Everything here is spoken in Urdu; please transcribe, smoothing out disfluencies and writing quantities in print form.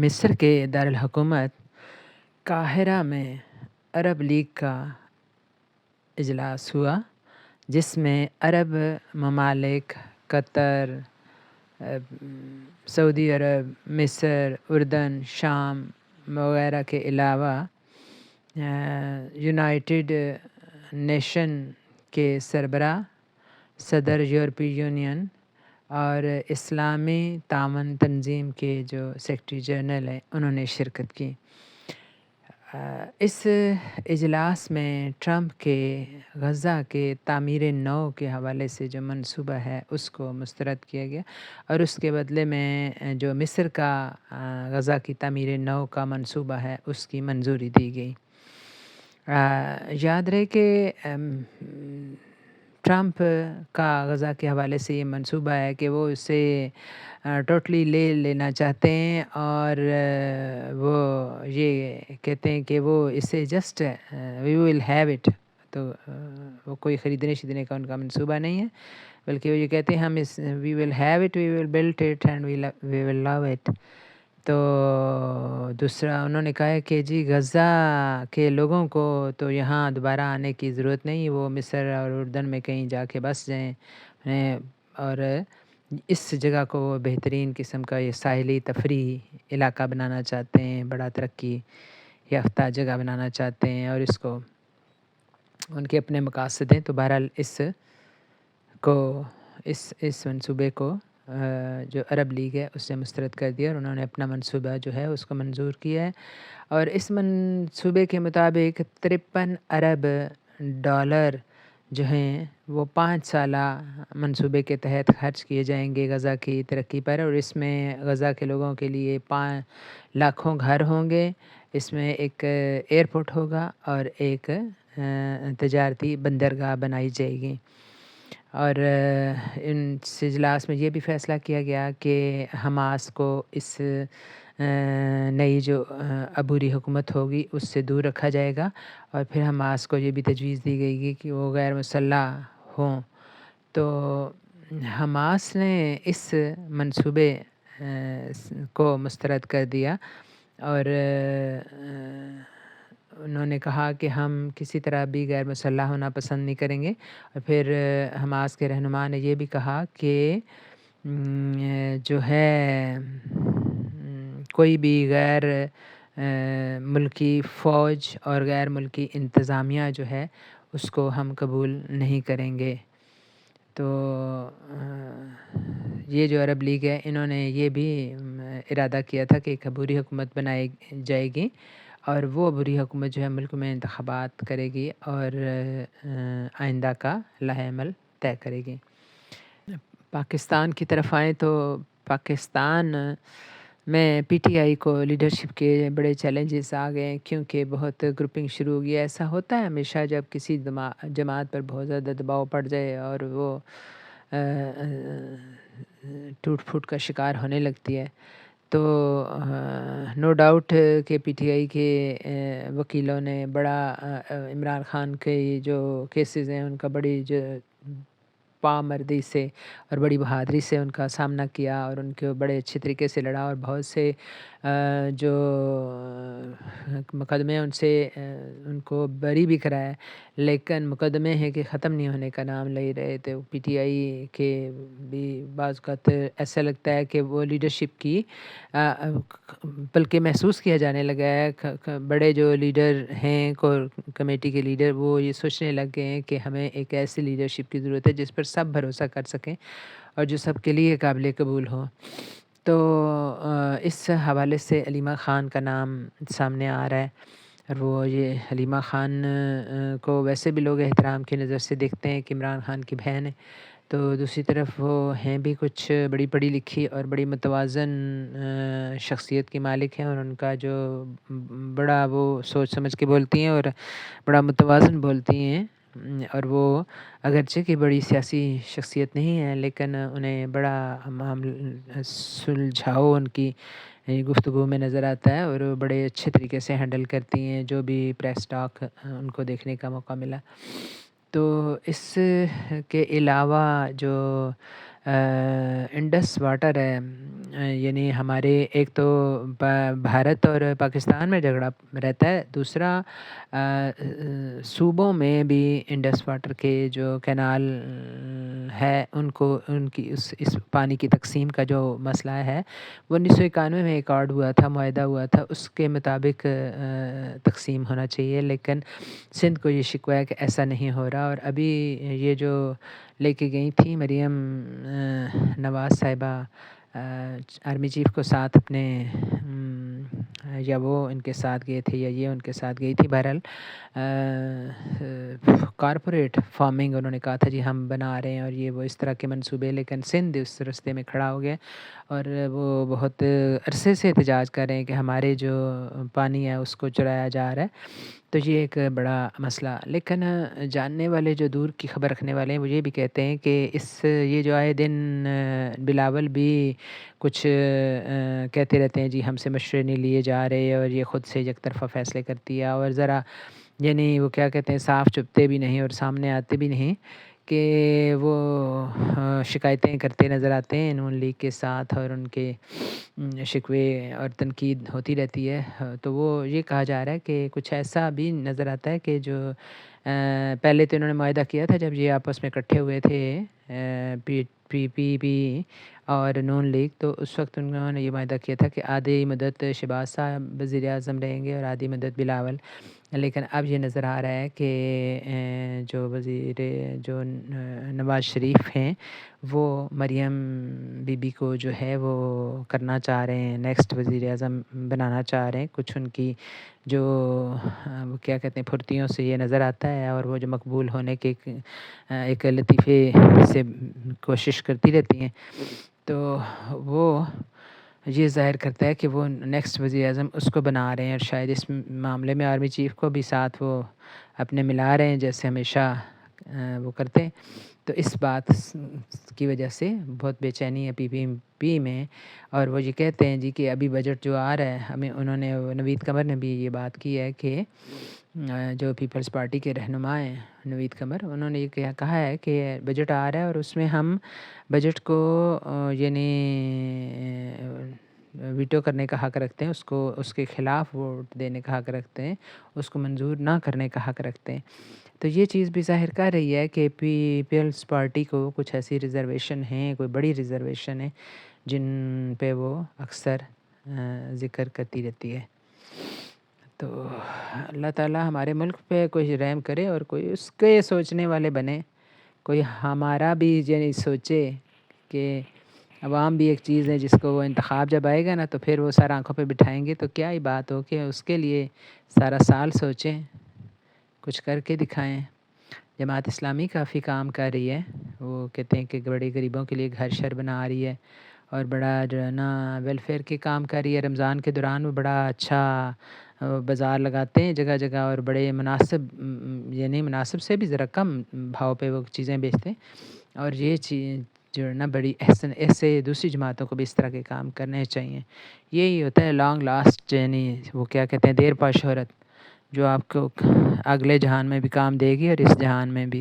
مصر کے دارالحکومت قاہرہ میں عرب لیگ کا اجلاس ہوا، جس میں عرب ممالک قطر، سعودی عرب، مصر، اردن، شام وغیرہ کے علاوہ یونائٹڈ نیشن کے سربراہ، صدر یورپی یونین اور اسلامی تعاون تنظیم کے جو سیکرٹری جنرل ہیں انہوں نے شرکت کی۔ اس اجلاس میں ٹرمپ کے غزہ کے تعمیر نو کے حوالے سے جو منصوبہ ہے اس کو مسترد کیا گیا، اور اس کے بدلے میں جو مصر کا غزہ کی تعمیر نو کا منصوبہ ہے اس کی منظوری دی گئی۔ یاد رہے کہ ٹرمپ کا غزہ کے حوالے سے یہ منصوبہ ہے کہ وہ اسے ٹوٹلی لے لینا چاہتے ہیں، اور وہ یہ کہتے ہیں کہ وہ اسے just we will have it, تو وہ کوئی خریدنے کا ان کا منصوبہ نہیں ہے، بلکہ وہ یہ کہتے ہیں ہم اس we will have it, we will build it and we will love it. تو دوسرا انہوں نے کہا ہے کہ جی غزہ کے لوگوں کو تو یہاں دوبارہ آنے کی ضرورت نہیں، وہ مصر اور اردن میں کہیں جا کے بس جائیں، اور اس جگہ کو وہ بہترین قسم کا یہ ساحلی تفریحی علاقہ بنانا چاہتے ہیں، بڑا ترقی یافتہ جگہ بنانا چاہتے ہیں، اور اس کو ان کے اپنے مقاصد ہیں۔ تو بہرحال اس منصوبے کو جو عرب لیگ ہے اس سے مسترد کر دیا، اور انہوں نے اپنا منصوبہ جو ہے اس کو منظور کیا ہے، اور اس منصوبے کے مطابق 53 ارب ڈالر جو ہیں وہ 5 سالہ منصوبے کے تحت خرچ کیے جائیں گے غزہ کی ترقی پر، اور اس میں غزہ کے لوگوں کے لیے 5 لاکھوں گھر ہوں گے، اس میں ایک ایئرپورٹ ہوگا اور ایک تجارتی بندرگاہ بنائی جائے گی۔ اور اس اجلاس میں یہ بھی فیصلہ کیا گیا کہ حماس کو اس نئی جو عبوری حکومت ہوگی اس سے دور رکھا جائے گا، اور پھر حماس کو یہ بھی تجویز دی گئی گی کہ وہ غیر مسلح ہوں۔ تو حماس نے اس منصوبے کو مسترد کر دیا، اور انہوں نے کہا کہ ہم کسی طرح بھی غیر مسلح ہونا پسند نہیں کریں گے، اور پھر حماس کے رہنما نے یہ بھی کہا کہ جو ہے کوئی بھی غیر ملکی فوج اور غیر ملکی انتظامیہ جو ہے اس کو ہم قبول نہیں کریں گے۔ تو یہ جو عرب لیگ ہے انہوں نے یہ بھی ارادہ کیا تھا کہ ایک عبوری حکومت بنائی جائے گی، اور وہ عبوری حکومت جو ہے ملک میں انتخابات کرے گی اور آئندہ کا لائحہ عمل طے کرے گی۔ پاکستان کی طرف آئیں تو پاکستان میں پی ٹی آئی کو لیڈرشپ کے بڑے چیلنجز آ گئے ہیں، کیونکہ بہت گروپنگ شروع ہو گئی ہے۔ ایسا ہوتا ہے ہمیشہ جب کسی جماعت پر بہت زیادہ دباؤ پڑ جائے اور وہ ٹوٹ پھوٹ کا شکار ہونے لگتی ہے، تو نو ڈاؤٹ کہ پی ٹی آئی کے وکیلوں نے بڑا عمران خان کے جو کیسز ہیں ان کا بڑی پامردی سے اور بڑی بہادری سے ان کا سامنا کیا، اور ان کو بڑے اچھے طریقے سے لڑا، اور بہت سے جو مقدمے ان سے ان کو بری بھی کرایا، لیکن مقدمے ہیں کہ ختم نہیں ہونے کا نام لے رہے تھے۔ پی ٹی آئی کے بھی بعض اوقات ایسا لگتا ہے کہ وہ لیڈرشپ کی بلکہ محسوس کیا جانے لگا ہے، بڑے جو لیڈر ہیں کمیٹی کے لیڈر وہ یہ سوچنے لگ گئے ہیں کہ ہمیں ایک ایسی لیڈرشپ کی ضرورت ہے جس پر سب بھروسہ کر سکیں اور جو سب کے لیے قابل قبول ہو۔ تو اس حوالے سے علیمہ خان کا نام سامنے آ رہا ہے، اور وہ یہ حلیمہ خان کو ویسے بھی لوگ احترام کی نظر سے دیکھتے ہیں کہ عمران خان کی بہن ہے، تو دوسری طرف وہ ہیں بھی کچھ بڑی پڑھی لکھی اور بڑی متوازن شخصیت کی مالک ہیں، اور ان کا جو بڑا وہ سوچ سمجھ کے بولتی ہیں اور بڑا متوازن بولتی ہیں، اور وہ اگرچہ کہ بڑی سیاسی شخصیت نہیں ہے لیکن انہیں بڑا سلجھاؤ ان کی گفتگو میں نظر آتا ہے، اور وہ بڑے اچھے طریقے سے ہینڈل کرتی ہیں جو بھی پریس ٹاک ان کو دیکھنے کا موقع ملا۔ تو اس کے علاوہ جو انڈس واٹر ہے یعنی ہمارے ایک تو بھارت اور پاکستان میں جھگڑا رہتا ہے، دوسرا صوبوں میں بھی انڈس واٹر کے جو کینال ہے ان کی اس پانی کی تقسیم کا جو مسئلہ ہے وہ 1991 میں ایک آرڈ ہوا تھا، معاہدہ ہوا تھا، اس کے مطابق تقسیم ہونا چاہیے، لیکن سندھ کو یہ شکوہ ہے کہ ایسا نہیں ہو رہا۔ اور ابھی یہ جو لے کے گئی تھی مریم نواز صاحبہ آرمی چیف کو ساتھ اپنے، یا وہ ان کے ساتھ گئے تھے یا یہ ان کے ساتھ گئی تھی، بہرحال کارپوریٹ فارمنگ انہوں نے کہا تھا جی ہم بنا رہے ہیں اور یہ وہ اس طرح کے منصوبے، لیکن سندھ اس رستے میں کھڑا ہو گیا اور وہ بہت عرصے سے احتجاج کر رہے ہیں کہ ہمارے جو پانی ہے اس کو چرایا جا رہا ہے، تو یہ ایک بڑا مسئلہ۔ لیکن جاننے والے جو دور کی خبر رکھنے والے ہیں وہ یہ بھی کہتے ہیں کہ یہ جو آئے دن بلاول بھی کچھ کہتے رہتے ہیں جی ہم سے مشورے نہیں لیے جا رہے اور یہ خود سے یک طرفہ فیصلے کرتی ہے، اور ذرا یعنی وہ کیا کہتے ہیں صاف چپتے بھی نہیں اور سامنے آتے بھی نہیں کہ وہ شکایتیں کرتے نظر آتے ہیں نون لیگ کے ساتھ، اور ان کے شکوے اور تنقید ہوتی رہتی ہے۔ تو وہ یہ کہا جا رہا ہے کہ کچھ ایسا بھی نظر آتا ہے کہ جو پہلے تو انہوں نے معاہدہ کیا تھا جب یہ آپس میں اکٹھے ہوئے تھے پی اور نون لیگ، تو اس وقت انہوں نے یہ معاہدہ کیا تھا کہ آدھی مدت شہباز صاحب وزیر اعظم رہیں گے اور آدھی مدت بلاول، لیکن اب یہ نظر آ رہا ہے کہ جو نواز شریف ہیں وہ مریم بی بی کو جو ہے وہ کرنا چاہ رہے ہیں، نیکسٹ وزیر اعظم بنانا چاہ رہے ہیں۔ کچھ ان کی جو وہ کیا کہتے ہیں پھرتیوں سے یہ نظر آتا ہے، اور وہ جو مقبول ہونے کے ایک لطیفے سے کوشش کرتی رہتی ہیں، تو وہ یہ ظاہر کرتا ہے کہ وہ نیکسٹ وزیر اعظم اس کو بنا رہے ہیں، اور شاید اس معاملے میں آرمی چیف کو بھی ساتھ وہ اپنے ملا رہے ہیں جیسے ہمیشہ وہ کرتے ہیں۔ تو اس بات کی وجہ سے بہت بے چینی ہے پی میں، اور وہ یہ کہتے ہیں جی کہ ابھی بجٹ جو آ رہا ہے ہمیں، انہوں نے نوید قمر نے بھی یہ بات کی ہے کہ جو پیپلز پارٹی کے رہنما ہیں نوید قمر، انہوں نے یہ کہا ہے کہ بجٹ آ رہا ہے اور اس میں ہم بجٹ کو یعنی ویٹو کرنے کا حق رکھتے ہیں، اس کے خلاف ووٹ دینے کا حق رکھتے ہیں، اس کو منظور نہ کرنے کا حق رکھتے ہیں۔ تو یہ چیز بھی ظاہر کر رہی ہے کہ پیپلز پارٹی کو کچھ ایسی ریزرویشن ہیں، کوئی بڑی ریزرویشن ہے جن پہ وہ اکثر ذکر کرتی رہتی ہے۔ تو اللہ تعالیٰ ہمارے ملک پہ کوئی رحم کرے اور کوئی اس کے سوچنے والے بنے، کوئی ہمارا بھی یعنی سوچے کہ عوام بھی ایک چیز ہے جس کو وہ انتخاب جب آئے گا نا تو پھر وہ سارا آنکھوں پہ بٹھائیں گے، تو کیا ہی بات ہو کہ اس کے لیے سارا سال سوچیں، کچھ کر کے دکھائیں۔ جماعت اسلامی کافی کام کر رہی ہے، وہ کہتے ہیں کہ بڑے غریبوں کے لیے گھر شر بنا رہی ہے اور بڑا جو ہے نا ویلفیئر کے کام کر رہی ہے۔ رمضان کے دوران وہ بڑا اچھا بازار لگاتے ہیں جگہ جگہ، اور بڑے مناسب یعنی مناسب سے بھی ذرا کم بھاؤ پہ وہ چیزیں بیچتے ہیں، اور یہ چیز جو ہے نا بڑی ایسے دوسری جماعتوں کو بھی اس طرح کے کام کرنے چاہیے۔ یہی ہوتا ہے لانگ لاسٹ، یعنی وہ کیا کہتے ہیں دیر پا شہرت، جو آپ کو اگلے جہان میں بھی کام دے گی اور اس جہان میں بھی۔